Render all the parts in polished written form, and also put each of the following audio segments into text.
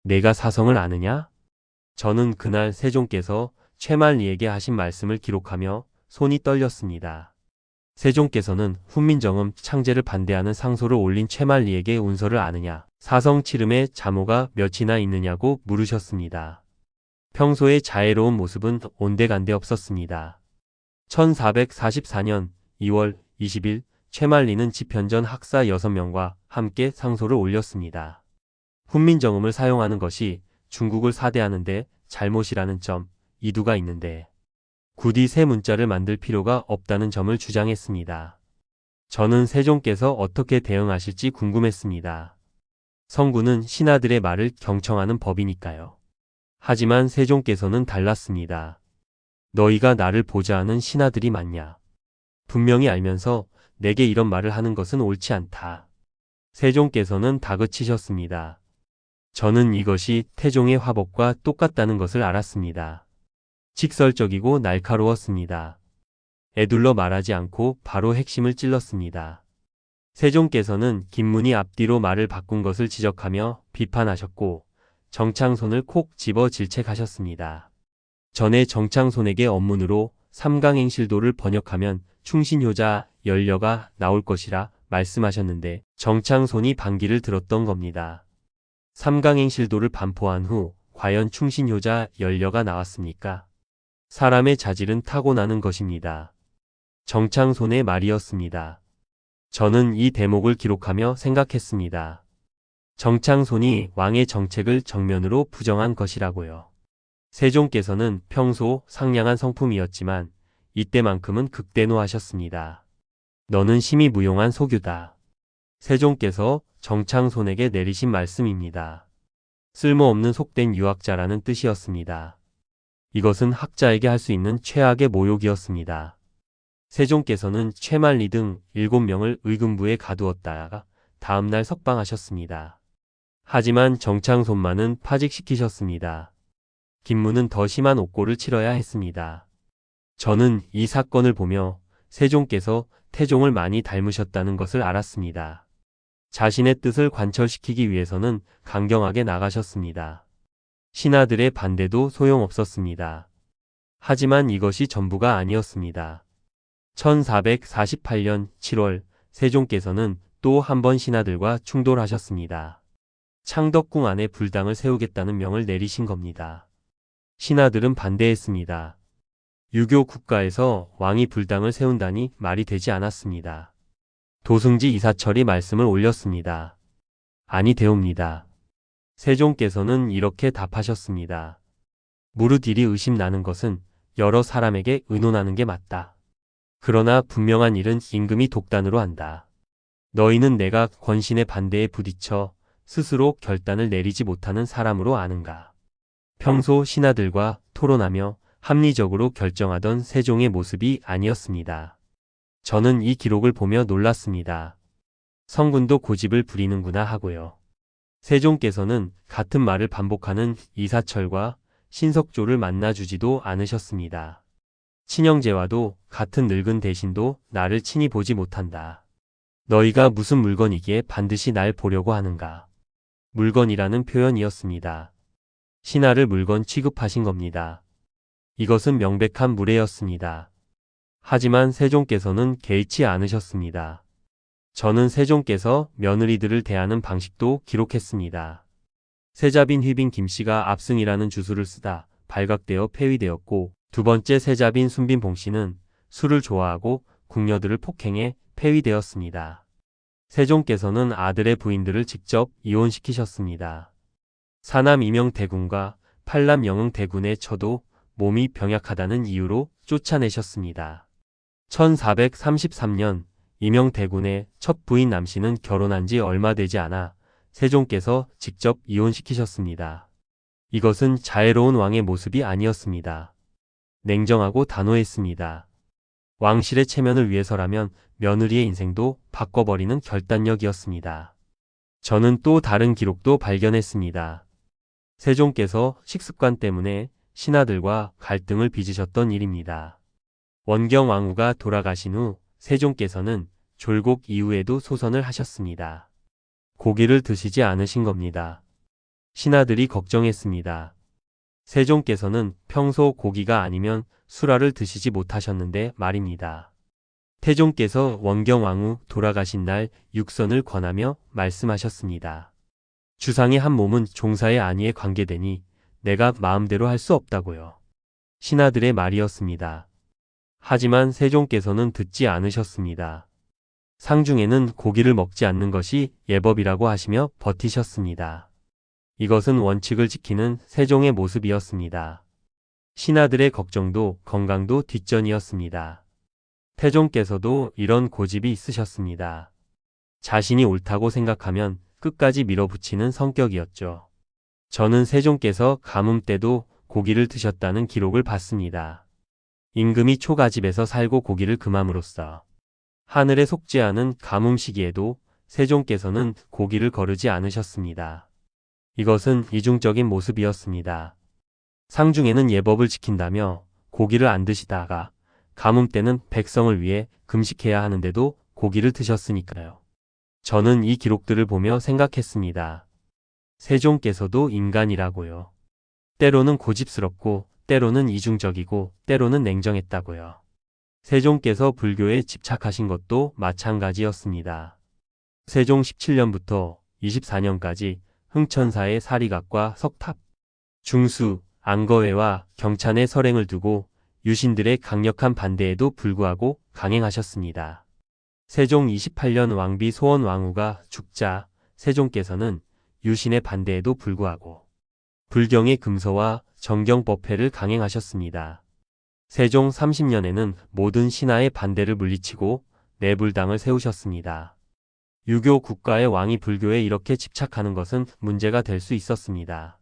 내가 사성을 아느냐? 저는 그날 세종께서 최만리에게 하신 말씀을 기록하며 손이 떨렸습니다. 세종께서는 훈민정음 창제를 반대하는 상소를 올린 최만리에게 운서를 아느냐, 사성 칠음에 자모가 몇이나 있느냐고 물으셨습니다. 평소의 자애로운 모습은 온데간데 없었습니다. 1444년 2월 20일 최만리는 집현전 학사 6명과 함께 상소를 올렸습니다. 훈민정음을 사용하는 것이 중국을 사대하는 데 잘못이라는 점, 이두가 있는데 굳이 새 문자를 만들 필요가 없다는 점을 주장했습니다. 저는 세종께서 어떻게 대응하실지 궁금했습니다. 성군은 신하들의 말을 경청하는 법이니까요. 하지만 세종께서는 달랐습니다. 너희가 나를 보자 하는 신하들이 맞냐? 분명히 알면서 내게 이런 말을 하는 것은 옳지 않다. 세종께서는 다그치셨습니다. 저는 이것이 태종의 화법과 똑같다는 것을 알았습니다. 직설적이고 날카로웠습니다. 에둘러 말하지 않고 바로 핵심을 찔렀습니다. 세종께서는 김문희 앞뒤로 말을 바꾼 것을 지적하며 비판하셨고 정창손을 콕 집어 질책하셨습니다. 전에 정창손에게 업문으로 삼강행실도를 번역하면 충신효자 연려가 나올 것이라 말씀하셨는데 정창손이 반기를 들었던 겁니다. 삼강행실도를 반포한 후 과연 충신효자 연려가 나왔습니까? 사람의 자질은 타고나는 것입니다. 정창손의 말이었습니다. 저는 이 대목을 기록하며 생각했습니다. 정창손이 왕의 정책을 정면으로 부정한 것이라고요. 세종께서는 평소 상냥한 성품이었지만 이때만큼은 극대노하셨습니다. 너는 심히 무용한 소규다. 세종께서 정창손에게 내리신 말씀입니다. 쓸모없는 속된 유학자라는 뜻이었습니다. 이것은 학자에게 할 수 있는 최악의 모욕이었습니다. 세종께서는 최만리 등 7명을 의금부에 가두었다가 다음날 석방하셨습니다. 하지만 정창손만은 파직시키셨습니다. 김문은 더 심한 옥고를 치러야 했습니다. 저는 이 사건을 보며 세종께서 태종을 많이 닮으셨다는 것을 알았습니다. 자신의 뜻을 관철시키기 위해서는 강경하게 나가셨습니다. 신하들의 반대도 소용없었습니다. 하지만 이것이 전부가 아니었습니다. 1448년 7월 세종께서는 또 한 번 신하들과 충돌하셨습니다. 창덕궁 안에 불당을 세우겠다는 명을 내리신 겁니다. 신하들은 반대했습니다. 유교 국가에서 왕이 불당을 세운다니 말이 되지 않았습니다. 도승지 이사철이 말씀을 올렸습니다. 아니 되옵니다. 세종께서는 이렇게 답하셨습니다. 무릇 일이 의심나는 것은 여러 사람에게 의논하는 게 맞다. 그러나 분명한 일은 임금이 독단으로 한다. 너희는 내가 권신의 반대에 부딪혀 스스로 결단을 내리지 못하는 사람으로 아는가. 평소 신하들과 토론하며 합리적으로 결정하던 세종의 모습이 아니었습니다. 저는 이 기록을 보며 놀랐습니다. 성군도 고집을 부리는구나 하고요. 세종께서는 같은 말을 반복하는 이사철과 신석조를 만나주지도 않으셨습니다. 친형제와도 같은 늙은 대신도 나를 친히 보지 못한다. 너희가 무슨 물건이기에 반드시 날 보려고 하는가. 물건이라는 표현이었습니다. 신하를 물건 취급하신 겁니다. 이것은 명백한 무례였습니다. 하지만 세종께서는 개의치 않으셨습니다. 저는 세종께서 며느리들을 대하는 방식도 기록했습니다. 세자빈 휘빈 김씨가 압승이라는 주술을 쓰다 발각되어 폐위되었고 두 번째 세자빈 순빈 봉씨는 술을 좋아하고 궁녀들을 폭행해 폐위되었습니다. 세종께서는 아들의 부인들을 직접 이혼시키셨습니다. 사남 이명대군과 팔남 영흥대군의 처도 몸이 병약하다는 이유로 쫓아내셨습니다. 1433년 이명대군의 첫 부인 남씨는 결혼한 지 얼마 되지 않아 세종께서 직접 이혼시키셨습니다. 이것은 자애로운 왕의 모습이 아니었습니다. 냉정하고 단호했습니다. 왕실의 체면을 위해서라면 며느리의 인생도 바꿔버리는 결단력이었습니다. 저는 또 다른 기록도 발견했습니다. 세종께서 식습관 때문에 신하들과 갈등을 빚으셨던 일입니다. 원경왕후가 돌아가신 후 세종께서는 졸곡 이후에도 소선을 하셨습니다. 고기를 드시지 않으신 겁니다. 신하들이 걱정했습니다. 세종께서는 평소 고기가 아니면 수라를 드시지 못하셨는데 말입니다. 태종께서 원경왕후 돌아가신 날 육선을 권하며 말씀하셨습니다. 주상의 한 몸은 종사의 안위에 관계되니 내가 마음대로 할 수 없다고요. 신하들의 말이었습니다. 하지만 세종께서는 듣지 않으셨습니다. 상중에는 고기를 먹지 않는 것이 예법이라고 하시며 버티셨습니다. 이것은 원칙을 지키는 세종의 모습이었습니다. 신하들의 걱정도 건강도 뒷전이었습니다. 태종께서도 이런 고집이 있으셨습니다. 자신이 옳다고 생각하면 끝까지 밀어붙이는 성격이었죠. 저는 세종께서 가뭄 때도 고기를 드셨다는 기록을 봤습니다. 임금이 초가집에서 살고 고기를 금함으로써 하늘에 속죄하는 가뭄 시기에도 세종께서는 고기를 거르지 않으셨습니다. 이것은 이중적인 모습이었습니다. 상중에는 예법을 지킨다며 고기를 안 드시다가 가뭄 때는 백성을 위해 금식해야 하는데도 고기를 드셨으니까요. 저는 이 기록들을 보며 생각했습니다. 세종께서도 인간이라고요. 때로는 고집스럽고 때로는 이중적이고 때로는 냉정했다고요. 세종께서 불교에 집착하신 것도 마찬가지였습니다. 세종 17년부터 24년까지 흥천사의 사리각과 석탑, 중수, 안거회와 경찬의 설행을 두고 유신들의 강력한 반대에도 불구하고 강행하셨습니다. 세종 28년 왕비 소원왕후가 죽자 세종께서는 유신의 반대에도 불구하고 불경의 금서와 정경법회를 강행하셨습니다. 세종 30년에는 모든 신하의 반대를 물리치고 내불당을 세우셨습니다. 유교 국가의 왕이 불교에 이렇게 집착하는 것은 문제가 될 수 있었습니다.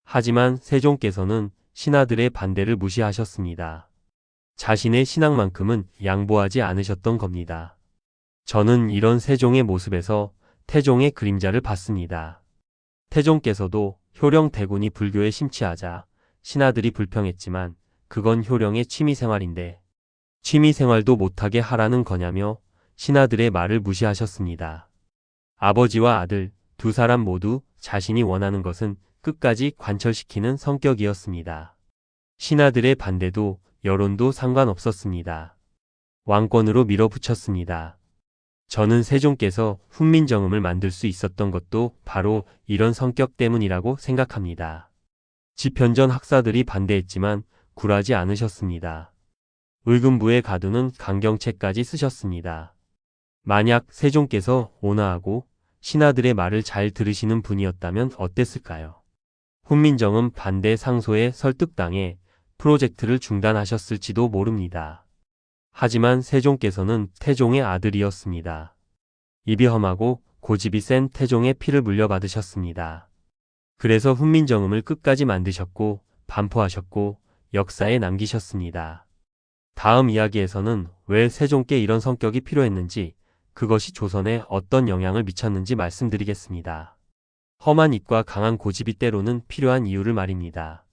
하지만 세종께서는 신하들의 반대를 무시하셨습니다. 자신의 신앙만큼은 양보하지 않으셨던 겁니다. 저는 이런 세종의 모습에서 태종의 그림자를 봤습니다. 태종께서도 효령 대군이 불교에 심취하자 신하들이 불평했지만 그건 효령의 취미생활인데 취미생활도 못하게 하라는 거냐며 신하들의 말을 무시하셨습니다. 아버지와 아들 두 사람 모두 자신이 원하는 것은 끝까지 관철시키는 성격이었습니다. 신하들의 반대도 여론도 상관없었습니다. 왕권으로 밀어붙였습니다. 저는 세종께서 훈민정음을 만들 수 있었던 것도 바로 이런 성격 때문이라고 생각합니다. 집현전 학사들이 반대했지만 굴하지 않으셨습니다. 의금부의 가두는 강경책까지 쓰셨습니다. 만약 세종께서 온화하고 신하들의 말을 잘 들으시는 분이었다면 어땠을까요? 훈민정음 반대 상소에 설득당해 프로젝트를 중단하셨을지도 모릅니다. 하지만 세종께서는 태종의 아들이었습니다. 입이 험하고 고집이 센 태종의 피를 물려받으셨습니다. 그래서 훈민정음을 끝까지 만드셨고 반포하셨고 역사에 남기셨습니다. 다음 이야기에서는 왜 세종께 이런 성격이 필요했는지, 그것이 조선에 어떤 영향을 미쳤는지 말씀드리겠습니다. 험한 입과 강한 고집이 때로는 필요한 이유를 말입니다.